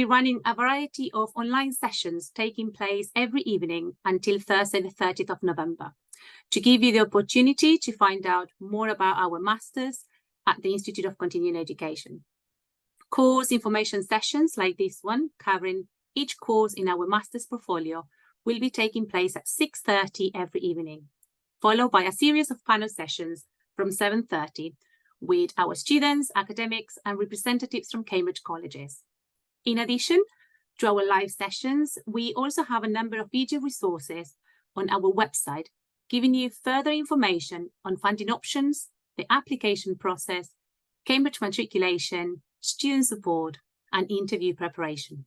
We're running a variety of online sessions taking place every evening until Thursday, the 30th of November, to give you the opportunity to find out more about our masters at the Institute of Continuing Education. Course information sessions like this one, covering each course in our master's portfolio, will be taking place at 6:30 every evening, followed by a series of panel sessions from 7:30 with our students, academics, and representatives from Cambridge colleges. In addition to our live sessions, we also have a number of video resources on our website, giving you further information on funding options, the application process, Cambridge matriculation, student support, and interview preparation.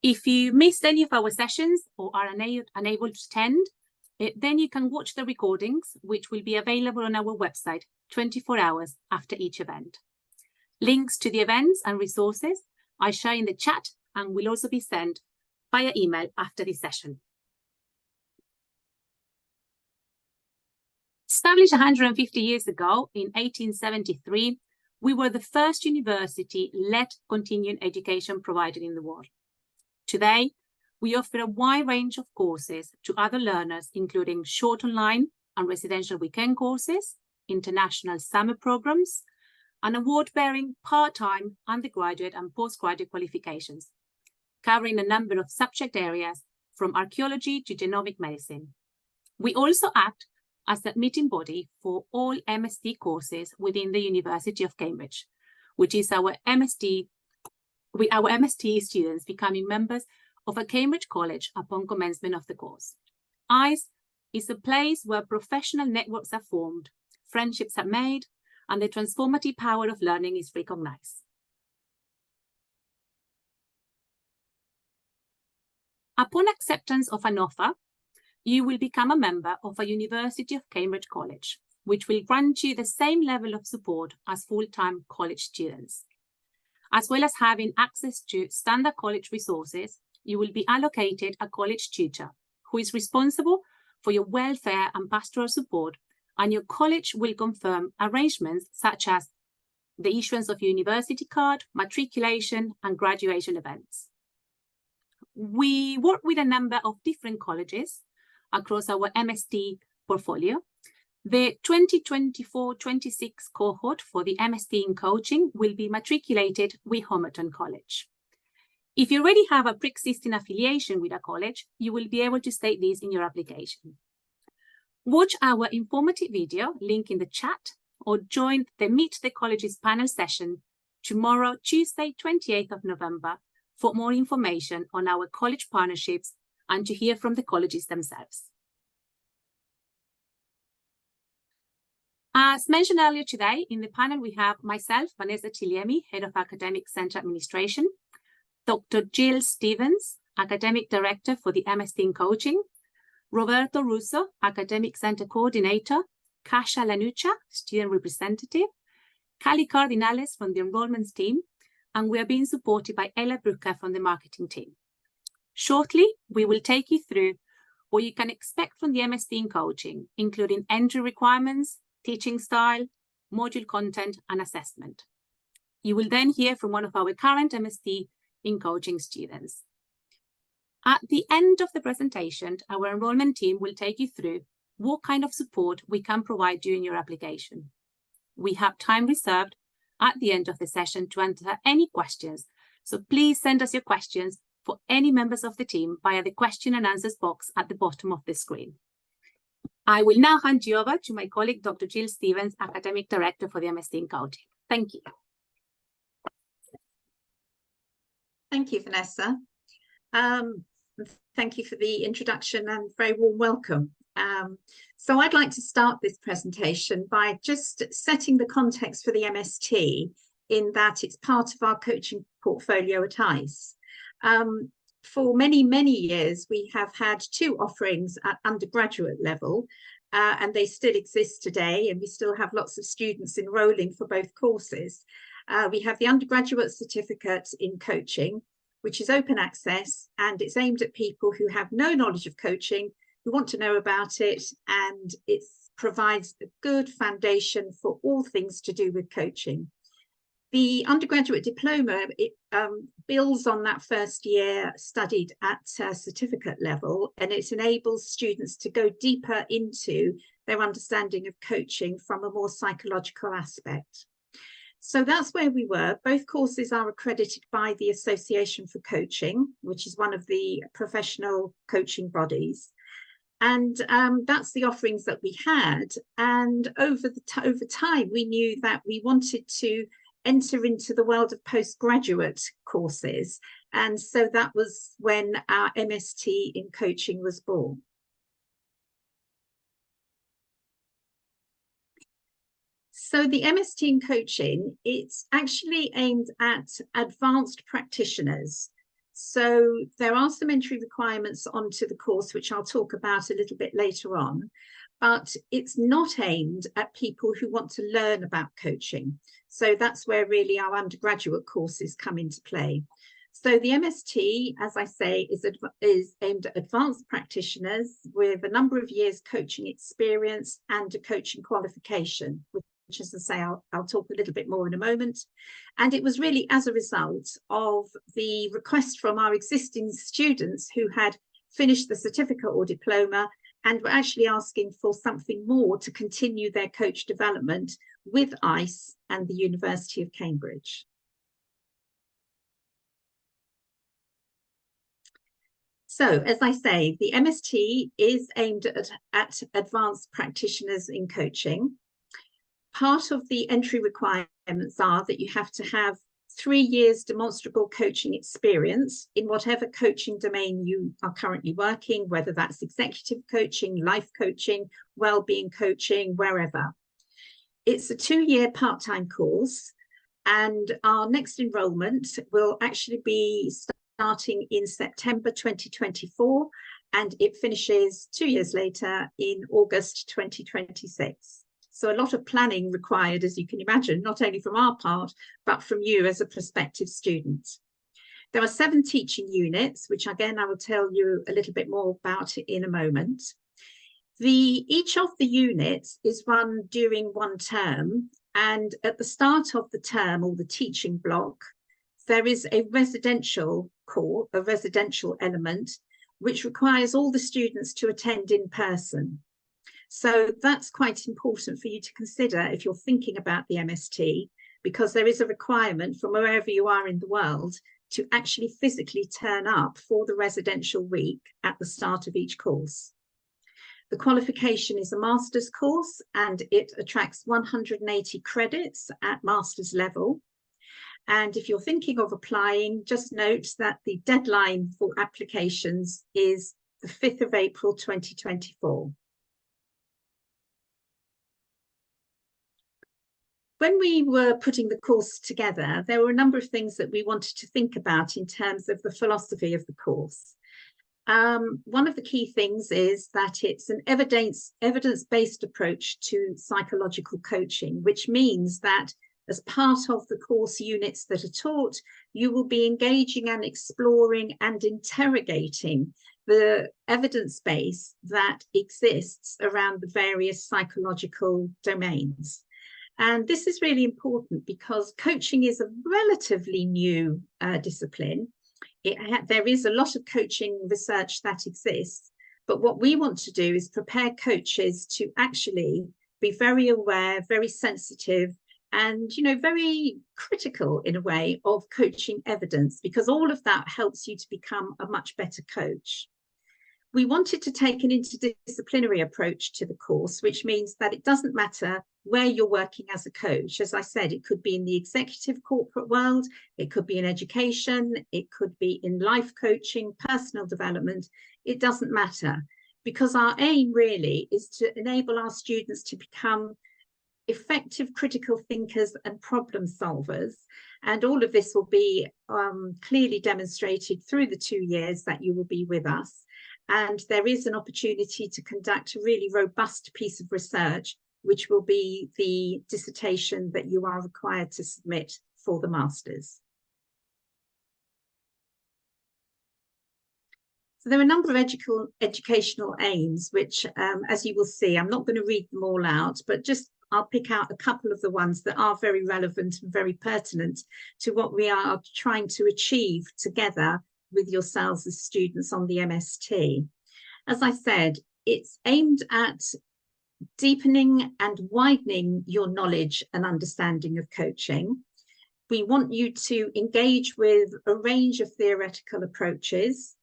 If you missed any of our sessions or are unable to attend, then you can watch the recordings, which will be available on our website 24 hours after each event. Links to the events and resources are shared in the chat and will also be sent via email after this session. Established 150 years ago in 1873, we were the first university-led continuing education provider in the world. Today, we offer a wide range of courses to other learners, including short online and residential weekend courses, international summer programs, and award-bearing part-time undergraduate and postgraduate qualifications, covering a number of subject areas from archaeology to genomic medicine. We also act as the admitting body for all MSt courses within the University of Cambridge, which is with our MSt students becoming members of a Cambridge college upon commencement of the course. ICE is a place where professional networks are formed, friendships are made, and the transformative power of learning is recognized. Upon acceptance of an offer, you will become a member of a University of Cambridge college, which will grant you the same level of support as full-time college students. As well as having access to standard college resources, you will be allocated a college tutor who is responsible for your welfare and pastoral support, and your college will confirm arrangements such as the issuance of university card, matriculation, and graduation events. We work with a number of different colleges across our MSt portfolio. The 2024-26 cohort for the MSt Coaching will be matriculated with Homerton College. If you already have a pre-existing affiliation with a college, you will be able to state this in your application. Watch our informative video, link in the chat, or join the Meet the Colleges panel session tomorrow, Tuesday, 28th of November, for more information on our college partnerships and to hear from the colleges themselves. As mentioned earlier today, in the panel we have myself, Vanessa Chiliemi, Head of Academic Center Administration, Dr. Gill Stevens, Academic Director for the MSt Coaching, Roberto Russo, Academic Center Coordinator, Kasia Lanucha, Student Representative, Cali Cardinales from the Enrollments team, and we are being supported by Ella Brucker from the Marketing team. Shortly, we will take you through what you can expect from the MSt Coaching, including entry requirements, teaching style, module content, and assessment. You will then hear from one of our current MSt Coaching students. At the end of the presentation, our enrollment team will take you through what kind of support we can provide during your application. We have time reserved at the end of the session to answer any questions, so please send us your questions for any members of the team via the question and answers box at the bottom of the screen. I will now hand you over to my colleague, Dr. Gill Stevens, Academic Director for the MSt Coaching. Thank you. Thank you, Vanessa. Thank you for the introduction and very warm welcome. So I'd like to start this presentation by just setting the context for the MSt, in that it's part of our coaching portfolio at ICE. For many, many years, we have had two offerings at undergraduate level, and they still exist today, and we still have lots of students enrolling for both courses. We have the undergraduate certificate in coaching, which is open access, and it's aimed at people who have no knowledge of coaching, who want to know about it, and it provides a good foundation for all things to do with coaching. The undergraduate diploma, it builds on that first year studied at certificate level, and it enables students to go deeper into their understanding of coaching from a more psychological aspect. So that's where we were. Both courses are accredited by the Association for Coaching, which is one of the professional coaching bodies. And that's the offerings that we had. And over time, we knew that we wanted to enter into the world of postgraduate courses. And so that was when our MSt in Coaching was born. So the MSt in Coaching, it's actually aimed at advanced practitioners. So there are some entry requirements onto the course, which I'll talk about a little bit later on, but it's not aimed at people who want to learn about coaching. So that's where really our undergraduate courses come into play. So the MSt, as I say, is aimed at advanced practitioners with a number of years coaching experience and a coaching qualification, which, as I say, I'll talk a little bit more in a moment. And it was really as a result of the request from our existing students who had finished the certificate or diploma and were actually asking for something more to continue their coach development with ICE and the University of Cambridge. So, as I say, the MSt is aimed at advanced practitioners in coaching. Part of the entry requirements are that you have to have 3 years demonstrable coaching experience in whatever coaching domain you are currently working, whether that's executive coaching, life coaching, well-being coaching, wherever. It's a 2-year part-time course, and our next enrolment will actually be starting in September 2024, and it finishes 2 years later in August 2026. So a lot of planning required, as you can imagine, not only from our part, but from you as a prospective student. There are 7 teaching units, which again, I will tell you a little bit more about in a moment. Each of the units is run during 1 term, and at the start of the term, or the teaching block, there is a residential core, a residential element, which requires all the students to attend in person. So that's quite important for you to consider if you're thinking about the MSt, because there is a requirement from wherever you are in the world to actually physically turn up for the residential week at the start of each course. The qualification is a master's course, and it attracts 180 credits at master's level. And if you're thinking of applying, just note that the deadline for applications is the 5th of April 2024. When we were putting the course together, there were a number of things that we wanted to think about in terms of the philosophy of the course. One of the key things is that it's an evidence-based approach to psychological coaching, which means that as part of the course units that are taught, you will be engaging and exploring and interrogating the evidence base that exists around the various psychological domains. And this is really important because coaching is a relatively new discipline. There is a lot of coaching research that exists, but what we want to do is prepare coaches to actually be very aware, very sensitive, and very critical in a way of coaching evidence, because all of that helps you to become a much better coach. We wanted to take an interdisciplinary approach to the course, which means that it doesn't matter where you're working as a coach. As I said, it could be in the executive corporate world, it could be in education, it could be in life coaching, personal development. It doesn't matter, because our aim really is to enable our students to become effective critical thinkers and problem solvers. And all of this will be clearly demonstrated through the 2 years that you will be with us. And there is an opportunity to conduct a really robust piece of research, which will be the dissertation that you are required to submit for the Masters. So there are a number of educational aims, which, as you will see, I'm not going to read them all out, but just I'll pick out a couple of the ones that are very relevant and very pertinent to what we are trying to achieve together with yourselves as students on the MST. As I said, it's aimed at deepening and widening your knowledge and understanding of coaching. We want you to engage with a range of theoretical approaches.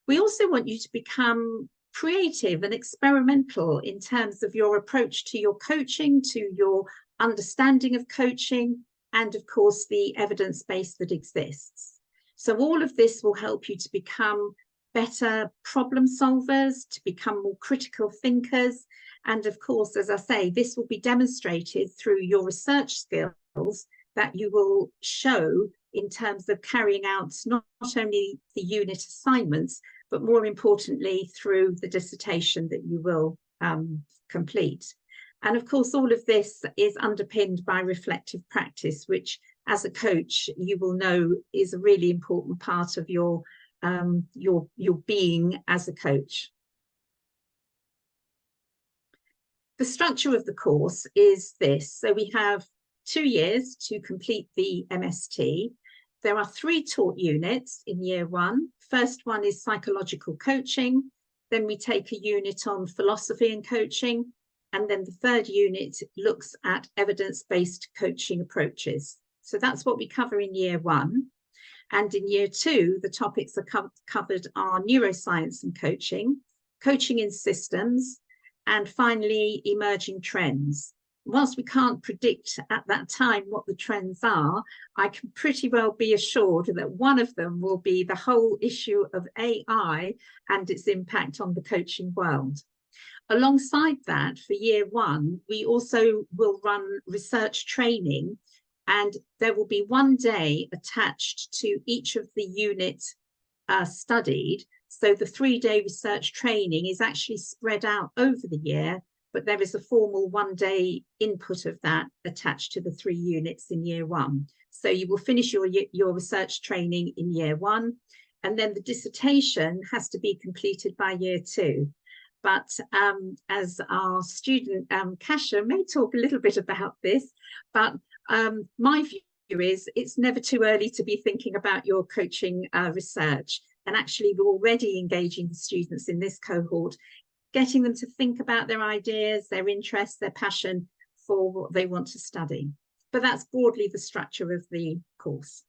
We also want you to become creative and experimental in terms of your approach to your coaching, to your understanding of coaching, and of course the evidence base that exists. So all of this will help you to become better problem solvers, to become more critical thinkers. And of course, as I say, this will be demonstrated through your research skills that you will show in terms of carrying out not only the unit assignments, but more importantly, through the dissertation that you will complete. And of course, all of this is underpinned by reflective practice, which as a coach, you will know is a really important part of your being as a coach. The structure of the course is this. So we have 2 years to complete the MST. There are 3 taught units in year 1. First one is psychological coaching. Then we take a unit on philosophy and coaching. And then the 3rd unit looks at evidence-based coaching approaches. So that's what we cover in year 1. And in year 2, the topics are covered are neuroscience and coaching, coaching in systems, and finally, emerging trends. Whilst we can't predict at that time what the trends are, I can pretty well be assured that one of them will be the whole issue of AI and its impact on the coaching world. Alongside that, for year 1, we also will run research training, and there will be 1 day attached to each of the units studied. So the 3-day research training is actually spread out over the year, but there is a formal 1-day input of that attached to the 3 units in year 1. So you will finish your research training in year 1, and then the dissertation has to be completed by year 2. But as our student Kasia may talk a little bit about this, but my view is it's never too early to be thinking about your coaching research. And actually, we're already engaging the students in this cohort, getting them to think about their ideas, their interests, their passion for what they want to study. But that's broadly the structure of the course.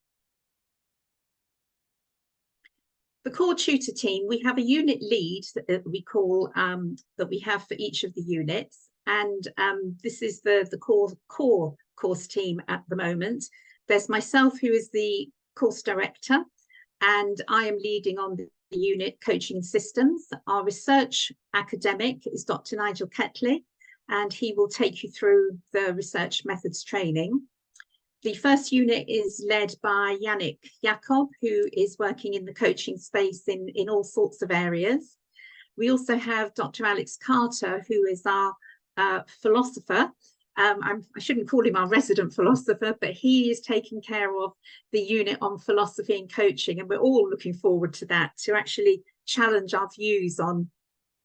The core tutor team, we have a unit lead that we call, that we have for each of the units. And this is the core course team at the moment. There's myself, who is the course director, and I am leading on the unit coaching systems. Our research academic is Dr. Nigel Ketley, and he will take you through the research methods training. The first unit is led by Yannick Jacob, who is working in the coaching space in all sorts of areas. We also have Dr. Alex Carter, who is our philosopher. I shouldn't call him our resident philosopher, but he is taking care of the unit on philosophy and coaching. And we're all looking forward to that, to actually challenge our views on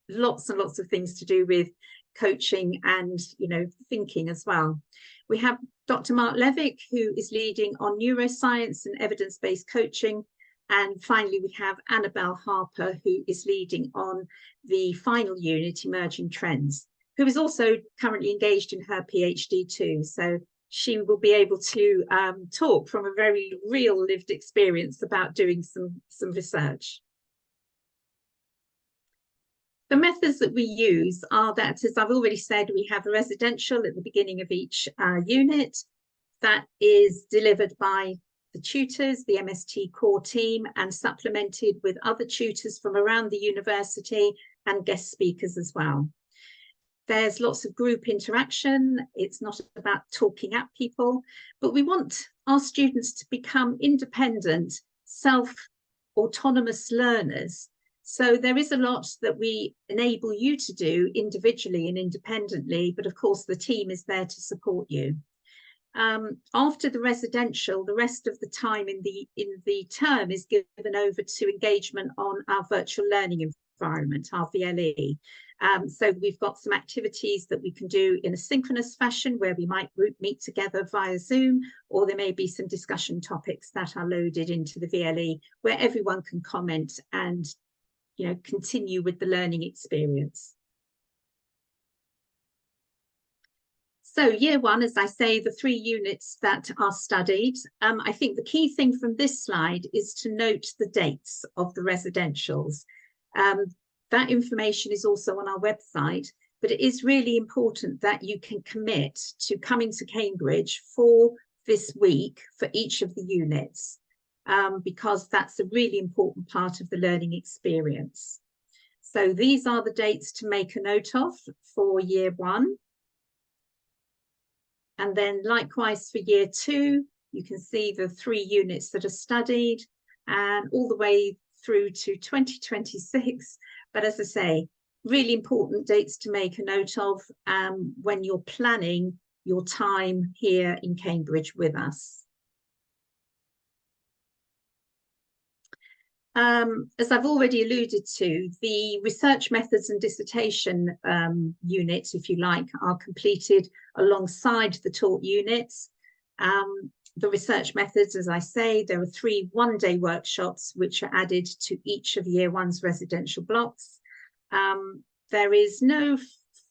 lots and lots of things to do with coaching and, you know, thinking as well. We have Dr. Mark Levick, who is leading on neuroscience and evidence-based coaching. And finally, we have Annabelle Harper, who is leading on the final unit, Emerging Trends, who is also currently engaged in her PhD too. So she will be able to talk from a very real lived experience about doing some research. The methods that we use are that, as I've already said, we have a residential at the beginning of each unit that is delivered by the tutors, the MST core team, and supplemented with other tutors from around the university and guest speakers as well. There's lots of group interaction. It's not about talking at people, but we want our students to become independent, self-autonomous learners. So there is a lot that we enable you to do individually and independently, but of course the team is there to support you. After the residential, the rest of the time in the term is given over to engagement on our virtual learning environment, our VLE. So we've got some activities that we can do in a synchronous fashion where we might meet together via Zoom, or there may be some discussion topics that are loaded into the VLE where everyone can comment and, you know, continue with the learning experience. So year one, as I say, the 3 units that are studied. I think the key thing from this slide is to note the dates of the residentials. That information is also on our website, but it is really important that you can commit to coming to Cambridge for this week for each of the units, because that's a really important part of the learning experience. So these are the dates to make a note of for year one. And then likewise for year 2, you can see the 3 units that are studied and all the way through to 2026. But as I say, really important dates to make a note of when you're planning your time here in Cambridge with us. As I've already alluded to, the research methods and dissertation units, if you like, are completed alongside the taught units. The research methods, as I say, there are 3 one-day workshops which are added to each of year one's residential blocks. There is no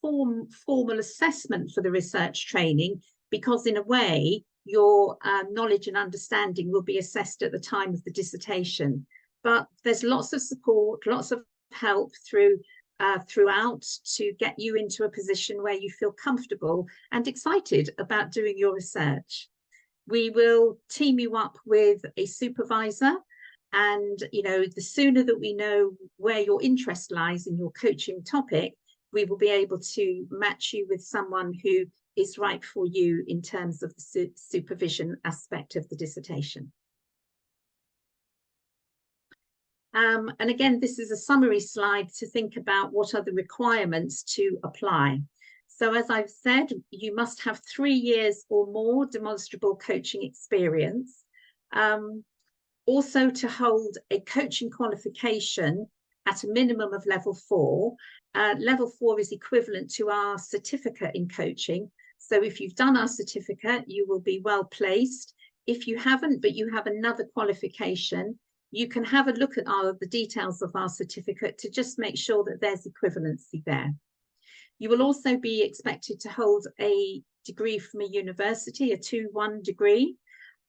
formal assessment for the research training because in a way your knowledge and understanding will be assessed at the time of the dissertation. But there's lots of support, lots of help throughout to get you into a position where you feel comfortable and excited about doing your research. We will team you up with a supervisor, and you know, the sooner that we know where your interest lies in your coaching topic, we will be able to match you with someone who is right for you in terms of the supervision aspect of the dissertation. And again, this is a summary slide to think about what are the requirements to apply. So as I've said, you must have 3 years or more demonstrable coaching experience. Also to hold a coaching qualification at a minimum of level 4. Level 4 is equivalent to our certificate in coaching. So if you've done our certificate, you will be well placed. If you haven't, but you have another qualification, you can have a look at the details of our certificate to just make sure that there's equivalency there. You will also be expected to hold a degree from a university, a 2-1 degree,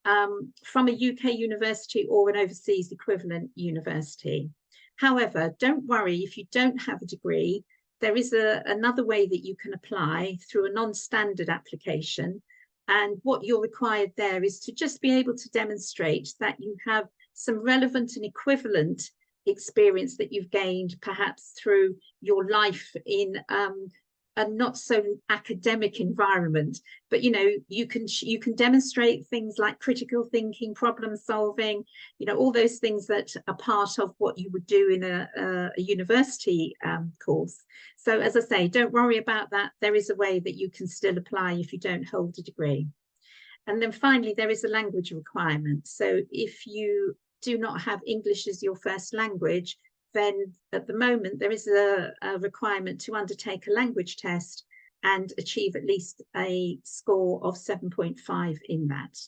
from a UK university or an overseas equivalent university. However, don't worry if you don't have a degree. There is another way that you can apply through a non-standard application. And what you're required there is to just be able to demonstrate that you have some relevant and equivalent experience that you've gained perhaps through your life in a not so academic environment, but you know, you can demonstrate things like critical thinking, problem solving, you know, all those things that are part of what you would do in a university course. So as I say, don't worry about that. There is a way that you can still apply if you don't hold a degree. And then finally, there is a language requirement. So if you do not have English as your first language, then at the moment there is a requirement to undertake a language test and achieve at least a score of 7.5 in that.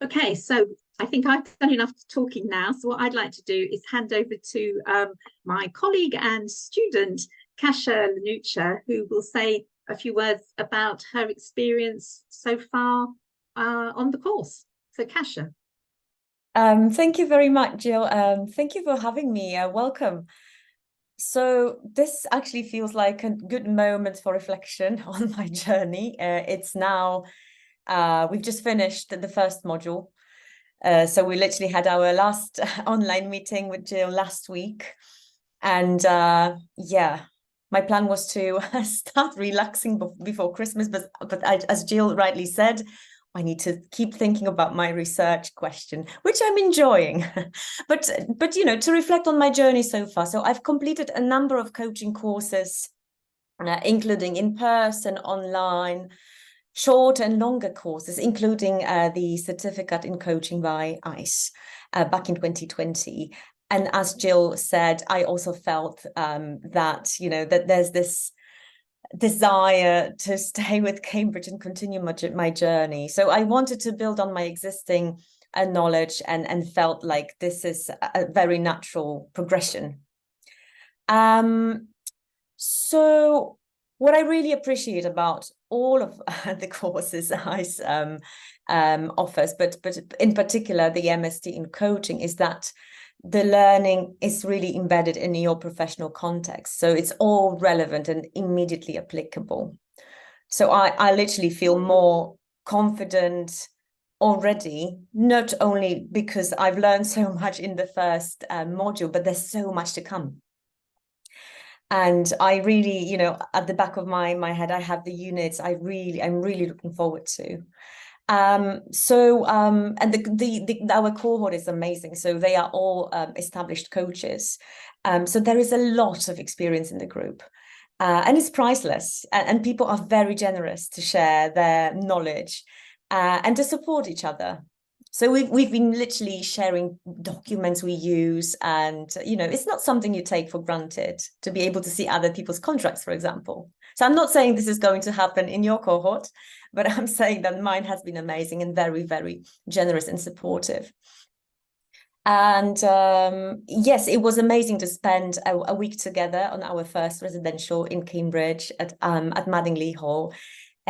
Okay, so I think I've done enough talking now. So what I'd like to do is hand over to my colleague and student, Kasia Lanucha, who will say a few words about her experience so far on the course. So Kasia. Thank you very much, Jill. Thank you for having me. Welcome. So this actually feels like a good moment for reflection on my journey. It's now, we've just finished the first module. So we literally had our last online meeting with Jill last week. And yeah, my plan was to start relaxing before Christmas, but as Jill rightly said, I need to keep thinking about my research question, which I'm enjoying. but you know, to reflect on my journey so far. So I've completed a number of coaching courses, including in person, online, short and longer courses, including the Certificate in Coaching by ICE back in 2020. And as Gill said, I also felt that, that there's this desire to stay with Cambridge and continue my journey. So I wanted to build on my existing knowledge and felt like this is a very natural progression. So what I really appreciate about all of the courses ICE offers, but in particular the MSt in Coaching, is that the learning is really embedded in your professional context. So it's all relevant and immediately applicable. So I literally feel more confident already, not only because I've learned so much in the first module, but there's so much to come. And I really, at the back of my head, I have the units I'm really looking forward to. And our cohort is amazing. So they are all established coaches. So there is a lot of experience in the group. And it's priceless. And people are very generous to share their knowledge and to support each other. So we've been literally sharing documents we use, and it's not something you take for granted to be able to see other people's contracts, for example. So I'm not saying this is going to happen in your cohort, but I'm saying that mine has been amazing and very, very generous and supportive. And yes, it was amazing to spend a week together on our first residential in Cambridge at Madingley Hall.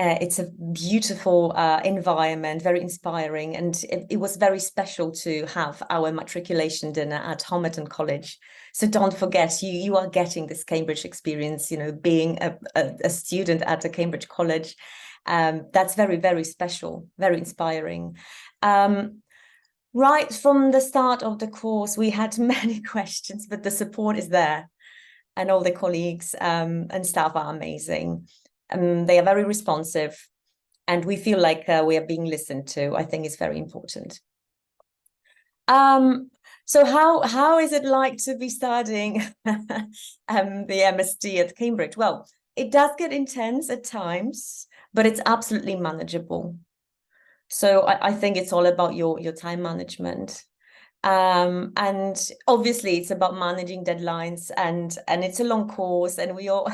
It's a beautiful environment, very inspiring, and it was very special to have our matriculation dinner at Homerton College. So don't forget, you are getting this Cambridge experience, being a student at a Cambridge college. That's very, very special, very inspiring. Right from the start of the course, we had many questions, but the support is there, and all the colleagues and staff are amazing. They are very responsive, and we feel like we are being listened to. I think it's very important. So how is it like to be studying the MSt at Cambridge? Well, it does get intense at times, but it's absolutely manageable. So I think it's all about your time management. And obviously it's about managing deadlines, and it's a long course, and we all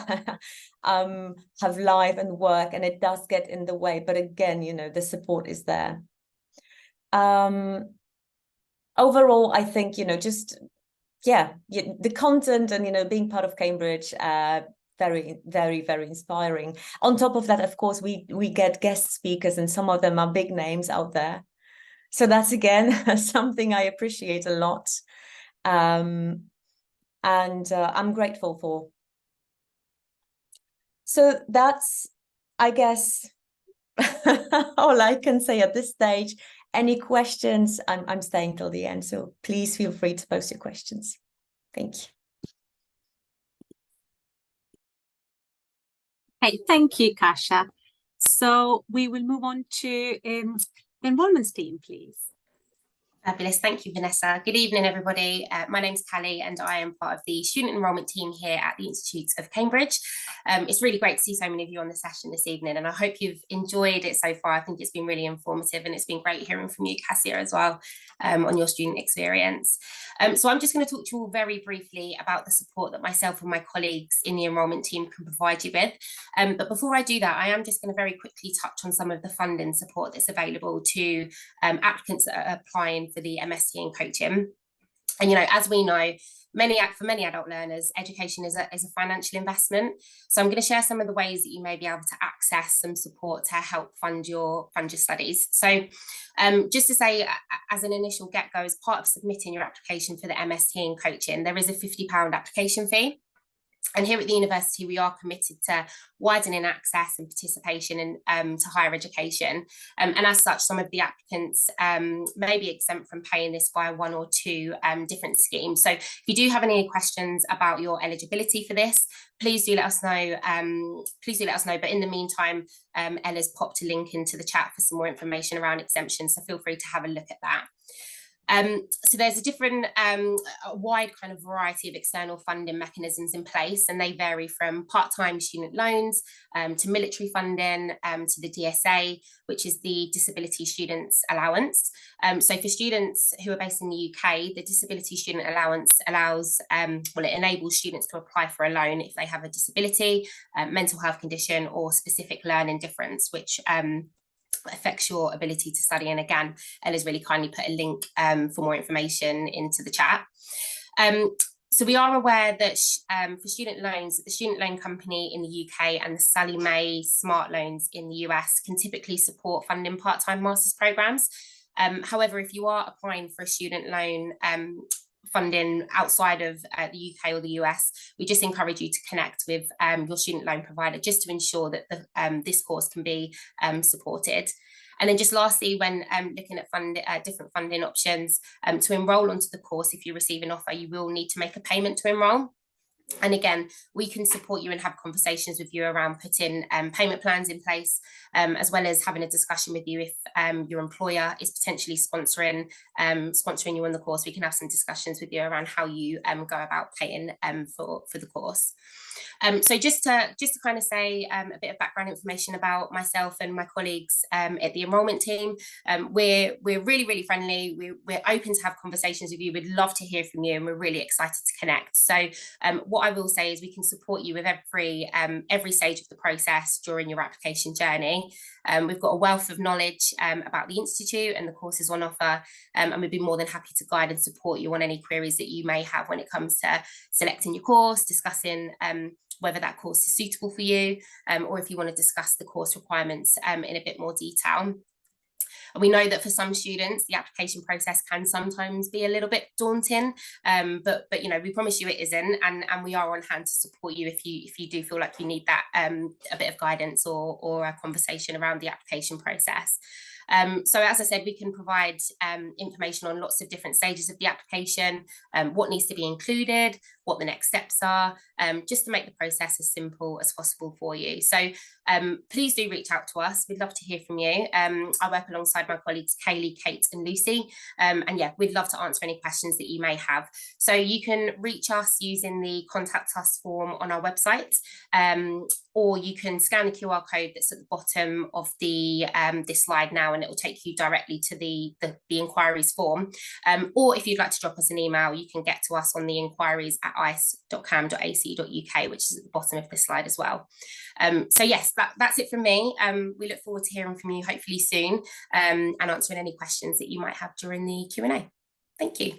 have life and work, and it does get in the way, but again, the support is there. Overall, I think the content and being part of Cambridge, very, very, very inspiring. On top of that, of course, we get guest speakers, and some of them are big names out there. So that's, again, something I appreciate a lot. And I'm grateful for. So that's, I guess, all I can say at this stage. Any questions? I'm staying till the end, so please feel free to post your questions. Thank you. Hey, thank you, Kasia. So we will move on to the enrolments team, please. Fabulous. Thank you, Vanessa. Good evening, everybody. My name's Callie, and I am part of the student enrolment team here at the Institute of Cambridge. It's really great to see so many of you on the session this evening, and I hope you've enjoyed it so far. I think it's been really informative, and it's been great hearing from you, Kasia, as well, on your student experience. So I'm just going to talk to you all very briefly about the support that myself and my colleagues in the enrolment team can provide you with. But before I do that, I am just going to very quickly touch on some of the funding support that's available to applicants that are applying for the MSc in Coaching. And as we know, for many adult learners, education is a financial investment. So I'm going to share some of the ways that you may be able to access some support to help fund your studies. So just to say, as an initial get-go, as part of submitting your application for the MSc in Coaching, there is a £50 application fee. And here at the university, we are committed to widening access and participation to higher education. And as such, some of the applicants may be exempt from paying this via one or two different schemes. So if you do have any questions about your eligibility for this, please do let us know. But in the meantime, Ella's popped a link into the chat for some more information around exemptions. So feel free to have a look at that. So there's a wide kind of variety of external funding mechanisms in place, and they vary from part-time student loans to military funding to the DSA, which is the Disability Students Allowance. So for students who are based in the UK, the Disability Student Allowance allows, it enables students to apply for a loan if they have a disability, mental health condition, or specific learning difference, which affects your ability to study. And again, Ella's really kindly put a link for more information into the chat. So we are aware that for student loans, the Student Loan Company in the UK and the Sallie Mae Smart Loans in the US can typically support funding part-time master's programmes. However, if you are applying for a student loan funding outside of the UK or the US, we just encourage you to connect with your student loan provider just to ensure that this course can be supported. And then just lastly, when looking at different funding options, to enrol onto the course, if you receive an offer, you will need to make a payment to enrol. And again, we can support you and have conversations with you around putting payment plans in place, as well as having a discussion with you if your employer is potentially sponsoring you on the course. We can have some discussions with you around how you go about paying for the course. So just to kind of say a bit of background information about myself and my colleagues at the enrolment team. We're really, really friendly. We're open to have conversations with you. We'd love to hear from you, and we're really excited to connect. So what I will say is we can support you with every stage of the process during your application journey. We've got a wealth of knowledge about the Institute and the courses on offer, and we'd be more than happy to guide and support you on any queries that you may have when it comes to selecting your course, discussing whether that course is suitable for you, or if you want to discuss the course requirements in a bit more detail. And we know that for some students, the application process can sometimes be a little bit daunting, but you know, we promise you it isn't, and we are on hand to support you if you do feel like you need that a bit of guidance or a conversation around the application process. So as I said, we can provide information on lots of different stages of the application, what needs to be included, what the next steps are, just to make the process as simple as possible for you. So please do reach out to us. We'd love to hear from you. I work alongside my colleagues Kaylee, Kate and Lucy, and yeah, we'd love to answer any questions that you may have. So you can reach us using the contact us form on our website, or you can scan the QR code that's at the bottom of the this slide now, and it will take you directly to the inquiries form. Or if you'd like to drop us an email, you can get to us on the inquiries@ice.cam.ac.uk, which is at the bottom of this slide as well. So yes, that's it from me. We look forward to hearing from you hopefully soon, and answering any questions that you might have during the Q&A. Thank you.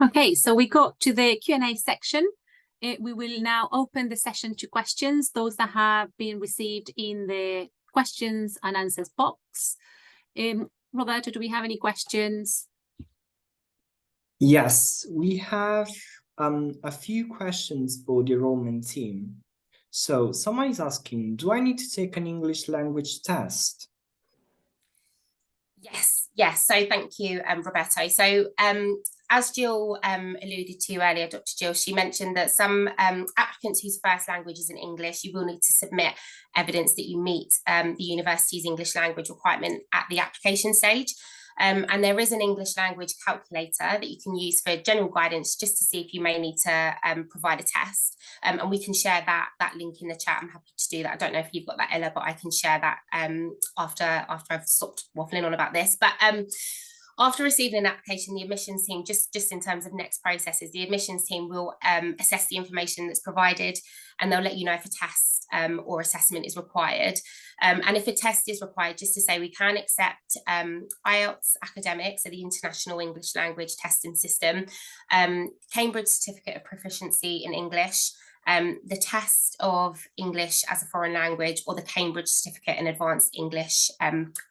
Okay, so we got to the Q&A section. We will now open the session to questions, those that have been received in the questions and answers box. Roberto, do we have any questions? Yes, we have a few questions for the enrollment team. So someone is asking, do I need to take an English language test? Yes. So thank you, Roberto. So as Gill alluded to earlier, Dr. Gill, she mentioned that some applicants whose first language is in English, you will need to submit evidence that you meet the university's English language requirement at the application stage. And there is an English language calculator that you can use for general guidance, just to see if you may need to provide a test. And we can share that link in the chat. I'm happy to do that. I don't know if you've got that, Ella, but I can share that after I've stopped waffling on about this. But after receiving an application, the admissions team, just in terms of next processes, the admissions team will assess the information that's provided, and they'll let you know if a test or assessment is required. And if a test is required, just to say we can accept IELTS Academic, so the International English Language Testing System, Cambridge Certificate of Proficiency in English, the test of English as a foreign language, or the Cambridge Certificate in Advanced English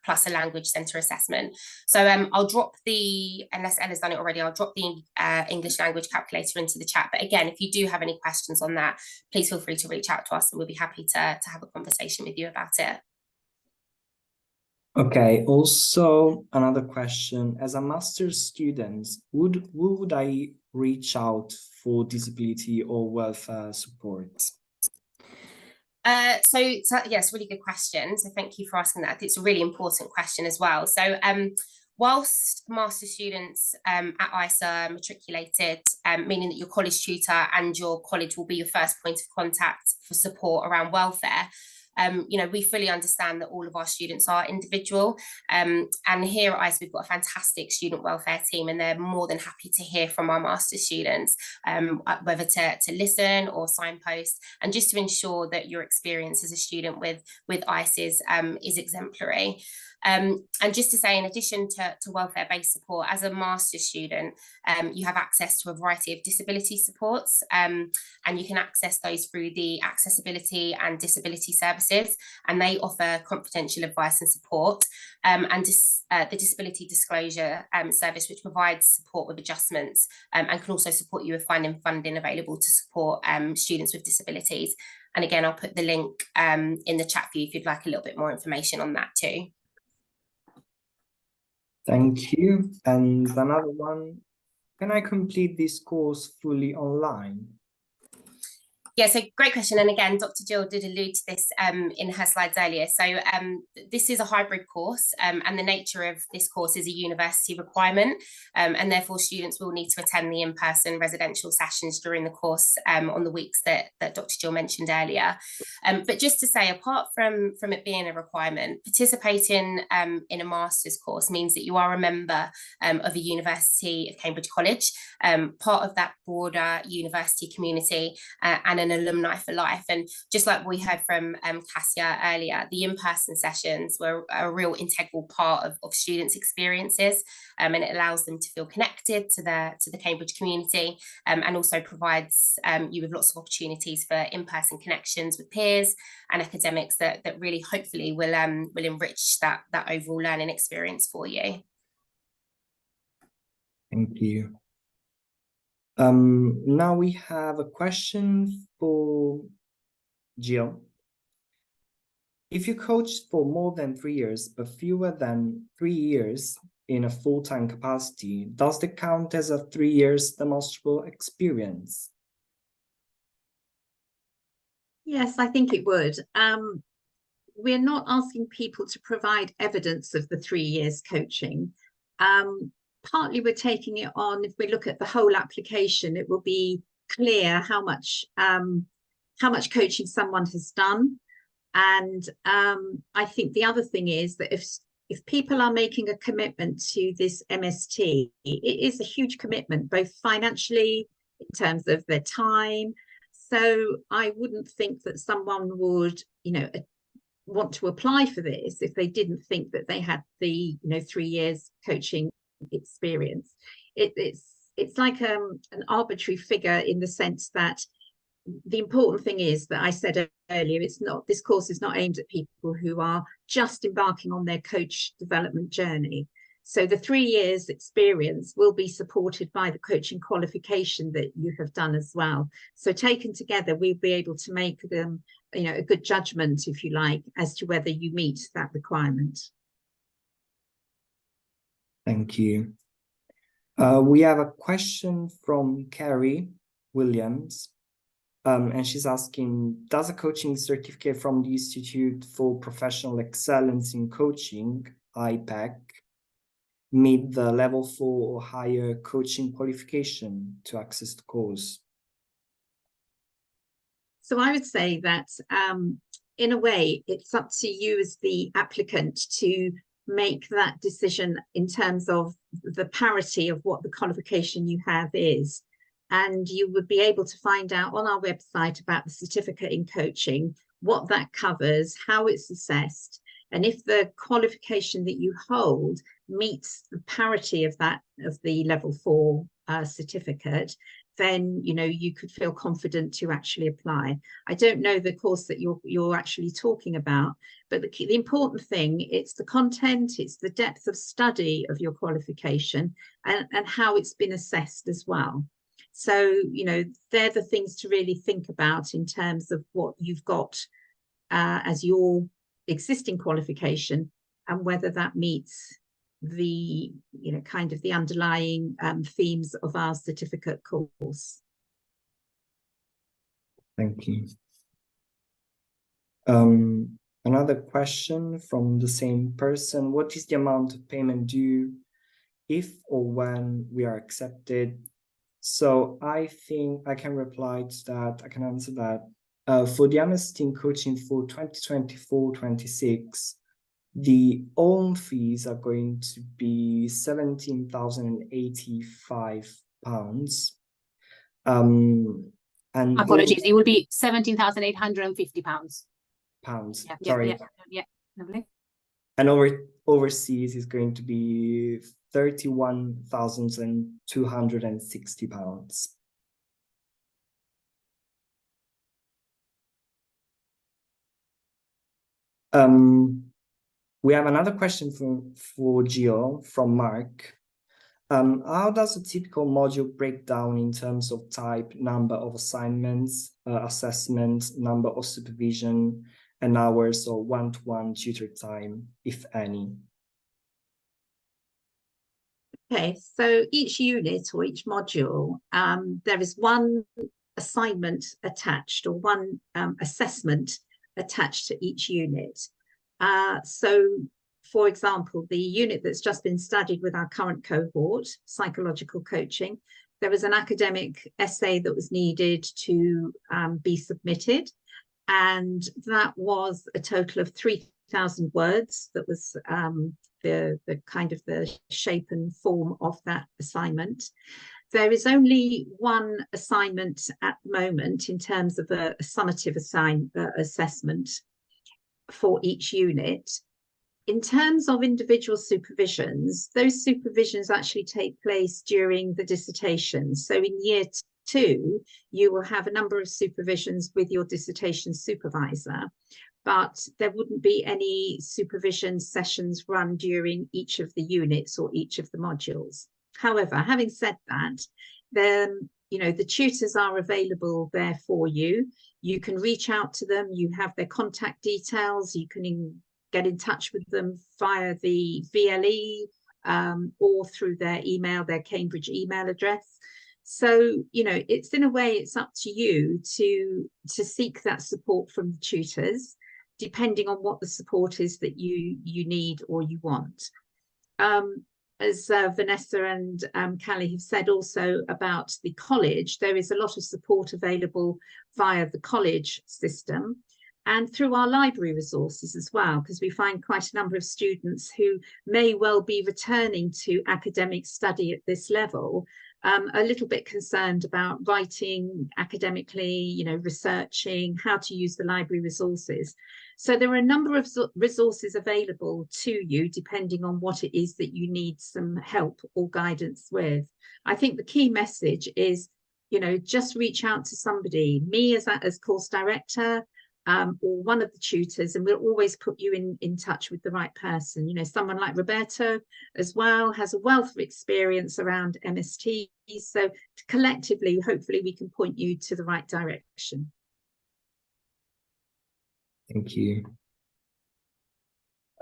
plus a language centre assessment. So I'll drop unless Ella's done it already, I'll drop the English language calculator into the chat. But again, if you do have any questions on that, please feel free to reach out to us, and we'll be happy to have a conversation with you about it. Okay, also another question. As a master's student, would I reach out for disability or welfare support? So yes, really good question. So thank you for asking that. It's a really important question as well. So whilst master students at ICE are matriculated, meaning that your college tutor and your college will be your first point of contact for support around welfare, you know, we fully understand that all of our students are individual. And here at ICE, we've got a fantastic student welfare team, and they're more than happy to hear from our master students, whether to listen or signpost, and just to ensure that your experience as a student with ICE is exemplary. And just to say, in addition to welfare-based support, as a master's student, you have access to a variety of disability supports, and you can access those through the accessibility and disability services, and they offer confidential advice and support, and the disability disclosure service, which provides support with adjustments, and can also support you with finding funding available to support students with disabilities. And again, I'll put the link in the chat for you if you'd like a little bit more information on that too. Thank you. And another one, can I complete this course fully online? Yeah, so great question. And again, Dr. Gill did allude to this in her slides earlier. So this is a hybrid course, and the nature of this course is a university requirement, and therefore students will need to attend the in-person residential sessions during the course on the weeks that Dr. Gill mentioned earlier. But just to say, apart from it being a requirement, participating in a master's course means that you are a member of a University of Cambridge College, part of that broader university community, and an alumni for life. And just like we heard from Cassia earlier, the in-person sessions were a real integral part of students' experiences, and it allows them to feel connected to the Cambridge community, and also provides you with lots of opportunities for in-person connections with peers and academics that really hopefully will enrich that overall learning experience for you. Thank you. Now we have a question for Gill. If you coached for more than 3 years, but fewer than 3 years in a full-time capacity, does that count as a 3 years demonstrable experience? Yes, I think it would. We're not asking people to provide evidence of the 3 years coaching. Partly we're taking it on, if we look at the whole application, it will be clear how much coaching someone has done. And I think the other thing is that if people are making a commitment to this MST, it is a huge commitment, both financially, in terms of their time. So I wouldn't think that someone would, you know, want to apply for this if they didn't think that they had the 3 years coaching experience. It's like an arbitrary figure, in the sense that the important thing is that I said earlier, this course is not aimed at people who are just embarking on their coach development journey. So the 3 years experience will be supported by the coaching qualification that you have done as well. So taken together, we'll be able to make them, a good judgment, if you like, as to whether you meet that requirement. Thank you. We have a question from Carrie Williams, and she's asking, does a coaching certificate from the Institute for Professional Excellence in Coaching, IPEC, meet the level 4 or higher coaching qualification to access the course? So I would say that in a way, it's up to you as the applicant to make that decision in terms of the parity of what the qualification you have is. And you would be able to find out on our website about the certificate in coaching, what that covers, how it's assessed, and if the qualification that you hold meets the parity of the level 4 certificate, then you could feel confident to actually apply. I don't know the course that you're actually talking about, but the important thing, it's the content, it's the depth of study of your qualification, and how it's been assessed as well. So, they're the things to really think about in terms of what you've got as your existing qualification, and whether that meets the, kind of the underlying themes of our certificate course. Thank you. Another question from the same person. What is the amount of payment due if or when we are accepted? So I think I can reply to that. I can answer that. For the MSt Coaching for 2024-26, the own fees are going to be £17,085. And apologies, it will be £17,850. Pounds. Yeah, Sorry. yeah, lovely. And overseas is going to be £31,260. We have another question for Gill from Mark. How does a typical module break down in terms of type, number of assignments, assessment, number of supervision, and hours or one-to-one tutor time, if any? Okay, so each unit or each module, there is one assignment attached or one assessment attached to each unit. So, for example, the unit that's just been studied with our current cohort, psychological coaching, there was an academic essay that was needed to be submitted. And that was a total of 3,000 words. That was the kind of the shape and form of that assignment. There is only one assignment at the moment in terms of a summative assessment for each unit. In terms of individual supervisions, those supervisions actually take place during the dissertation. So in year 2, you will have a number of supervisions with your dissertation supervisor, but there wouldn't be any supervision sessions run during each of the units or each of the modules. However, having said that, then, the tutors are available there for you. You can reach out to them. You have their contact details. You can get in touch with them via the VLE or through their email, their Cambridge email address. So, it's in a way, it's up to you to seek that support from the tutors, depending on what the support is that you need or you want. As Vanessa and Callie have said also about the college, there is a lot of support available via the college system and through our library resources as well, because we find quite a number of students who may well be returning to academic study at this level, a little bit concerned about writing academically, researching, how to use the library resources. So there are a number of resources available to you, depending on what it is that you need some help or guidance with. I think the key message is, just reach out to somebody, me as course director, or one of the tutors, and we'll always put you in touch with the right person. Someone like Roberto as well has a wealth of experience around MST. So collectively, hopefully we can point you to the right direction. Thank you.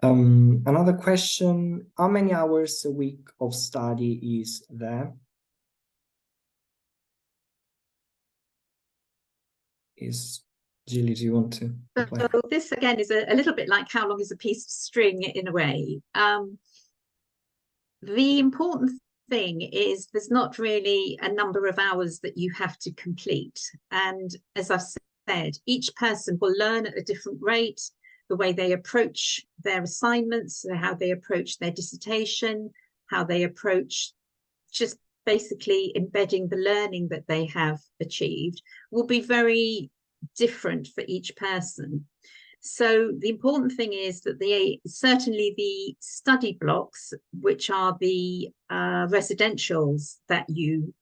Another question, how many hours a week of study is there? Julie, do you want to reply? So this again is a little bit like how long is a piece of string in a way. The important thing is there's not really a number of hours that you have to complete. And as I've said, each person will learn at a different rate, the way they approach their assignments, how they approach their dissertation, how they approach just basically embedding the learning that they have achieved will be very different for each person. So the important thing is that certainly the study blocks, which are the residentials that you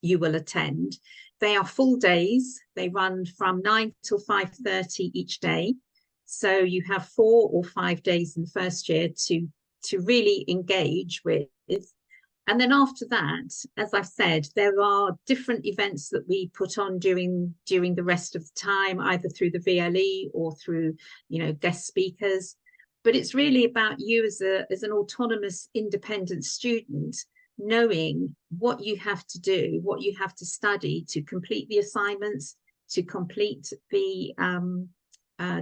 will attend, they are full days. They run from 9 till 5:30 each day. So you have 4 or 5 days in the first year to really engage with. And then after that, as I've said, there are different events that we put on during the rest of the time, either through the VLE or through, guest speakers. but it's really about you as an autonomous, independent student, knowing what you have to do, what you have to study to complete the assignments, to complete the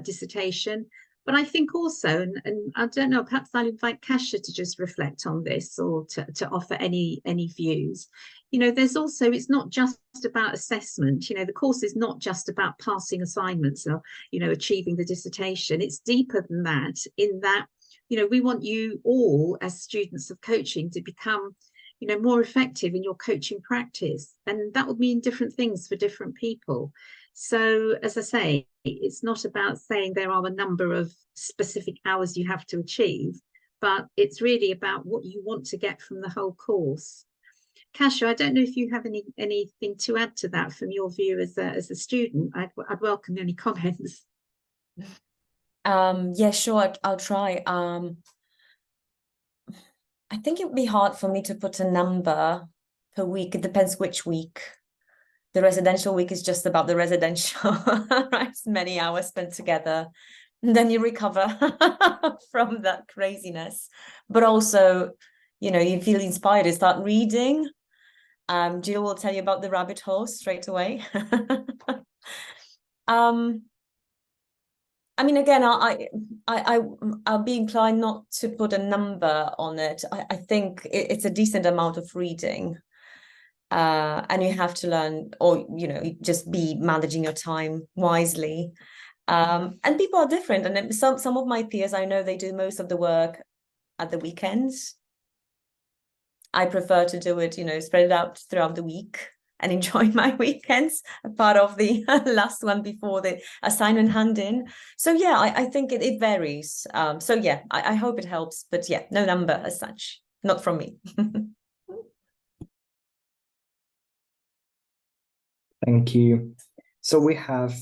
dissertation. But I think also, and I don't know, perhaps I'll invite Kasia to just reflect on this, or to offer any views. You know, there's also, it's not just about assessment. You know, the course is not just about passing assignments or, you know, achieving the dissertation. It's deeper than that, in that, you know, we want you all as students of coaching to become, you know, more effective in your coaching practice. And that would mean different things for different people. So, as I say, it's not about saying there are a number of specific hours you have to achieve, but it's really about what you want to get from the whole course. Kasia, I don't know if you have anything to add to that from your view as a student. I'd welcome any comments. Yeah, sure, I'll try. I think it would be hard for me to put a number per week. It depends which week. The residential week is just about the residential, right? It's many hours spent together. And then you recover from that craziness. But also, you know, you feel inspired to start reading. Gill will tell you about the rabbit hole straight away. I mean, again, I'll be inclined not to put a number on it. I think it's a decent amount of reading. And you have to learn, or, you know, just be managing your time wisely. And people are different. And some of my peers, I know they do most of the work at the weekends. I prefer to do it, you know, spread it out throughout the week and enjoy my weekends, a part of the last one before the assignment hand in. So yeah, I think it varies. So yeah, I hope it helps, but yeah, no number as such, not from me. Thank you. So we have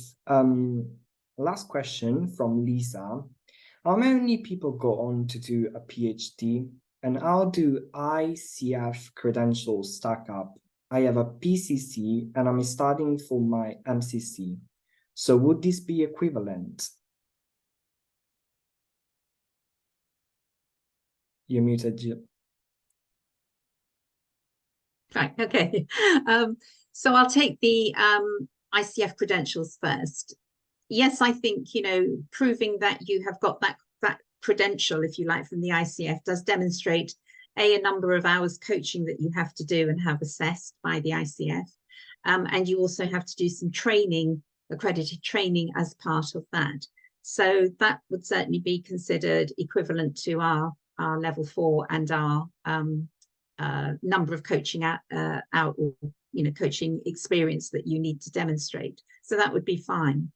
last question from Lisa. How many people go on to do a PhD, and how do ICF credentials stack up? I have a PCC and I'm studying for my MCC. So would this be equivalent? You're muted, Gill. Right, okay. So I'll take the ICF credentials first. Yes, I think, you know, proving that you have got that credential, if you like, from the ICF does demonstrate a number of hours coaching that you have to do and have assessed by the ICF. And you also have to do some training, accredited training as part of that. So that would certainly be considered equivalent to our level 4 and our number of coaching out or, you know, coaching experience that you need to demonstrate. So that would be fine.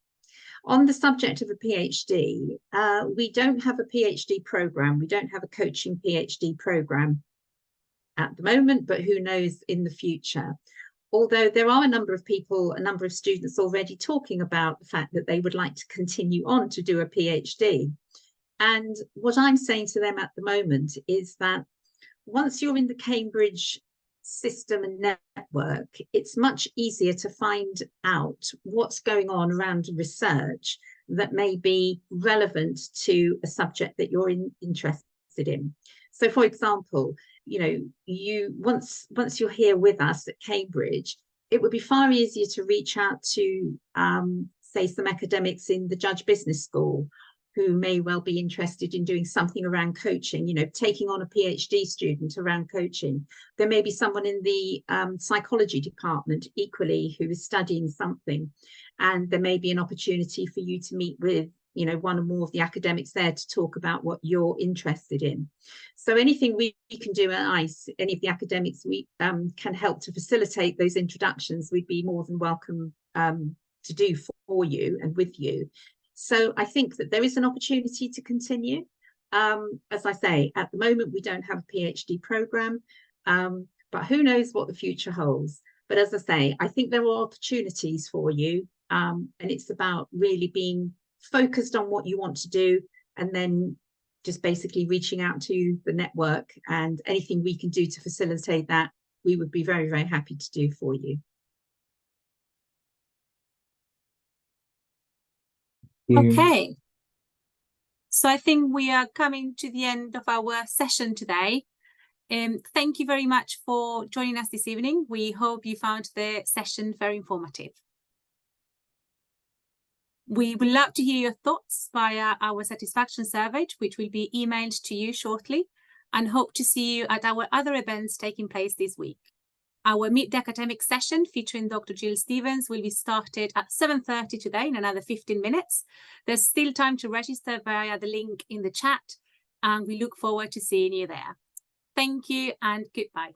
On the subject of a PhD, we don't have a PhD program. We don't have a coaching PhD program at the moment, but who knows in the future. Although there are a number of people, a number of students already talking about the fact that they would like to continue on to do a PhD. And what I'm saying to them at the moment is that once you're in the Cambridge system and network, it's much easier to find out what's going on around research that may be relevant to a subject that you're interested in. So, for example, you know, once you're here with us at Cambridge, it would be far easier to reach out to, say, some academics in the Judge Business School who may well be interested in doing something around coaching, you know, taking on a PhD student around coaching. There may be someone in the psychology department equally who is studying something, and there may be an opportunity for you to meet with, you know, one or more of the academics there to talk about what you're interested in. So anything we can do at ICE, any of the academics we can help to facilitate those introductions, we'd be more than welcome to do for you and with you. So I think that there is an opportunity to continue. As I say, at the moment, we don't have a PhD program, but who knows what the future holds. But as I say, I think there are opportunities for you, and it's about really being focused on what you want to do, and then just basically reaching out to the network, and anything we can do to facilitate that, we would be very, very happy to do for you. Okay. So I think we are coming to the end of our session today. Thank you very much for joining us this evening. We hope you found the session very informative. We would love to hear your thoughts via our satisfaction survey, which will be emailed to you shortly, and hope to see you at our other events taking place this week. Our Meet the Academic session featuring Dr. Gill Stevens will be started at 7:30 today in another 15 minutes. There's still time to register via the link in the chat, and we look forward to seeing you there. Thank you and goodbye.